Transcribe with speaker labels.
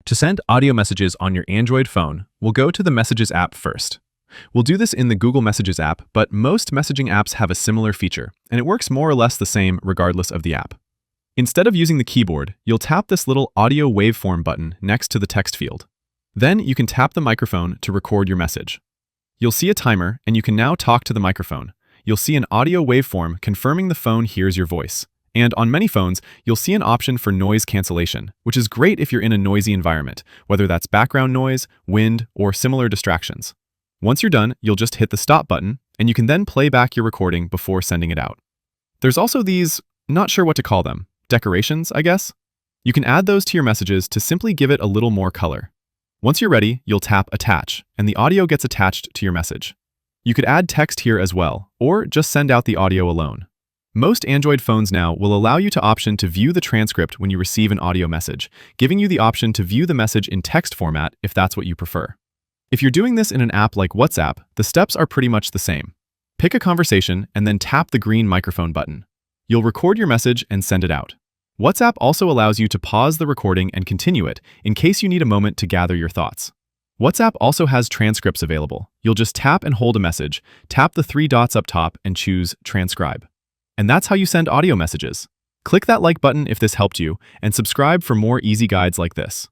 Speaker 1: To send audio messages on your Android phone, we'll go to the Messages app first. We'll do this in the Google Messages app, but most messaging apps have a similar feature, and it works more or less the same regardless of the app. Instead of using the keyboard, you'll tap this little audio waveform button next to the text field. Then you can tap the microphone to record your message. You'll see a timer, and you can now talk to the microphone. You'll see an audio waveform confirming the phone hears your voice. And on many phones, you'll see an option for noise cancellation, which is great if you're in a noisy environment, whether that's background noise, wind, or similar distractions. Once you're done, you'll just hit the stop button, and you can then play back your recording before sending it out. There's also these, not sure what to call them, decorations, I guess? You can add those to your messages to simply give it a little more color. Once you're ready, you'll tap Attach, and the audio gets attached to your message. You could add text here as well, or just send out the audio alone. Most Android phones now will allow you to option to view the transcript when you receive an audio message, giving you the option to view the message in text format if that's what you prefer. If you're doing this in an app like WhatsApp, the steps are pretty much the same. Pick a conversation and then tap the green microphone button. You'll record your message and send it out. WhatsApp also allows you to pause the recording and continue it in case you need a moment to gather your thoughts. WhatsApp also has transcripts available. You'll just tap and hold a message, tap the three dots up top and choose Transcribe. And that's how you send audio messages. Click that like button if this helped you, and subscribe for more easy guides like this.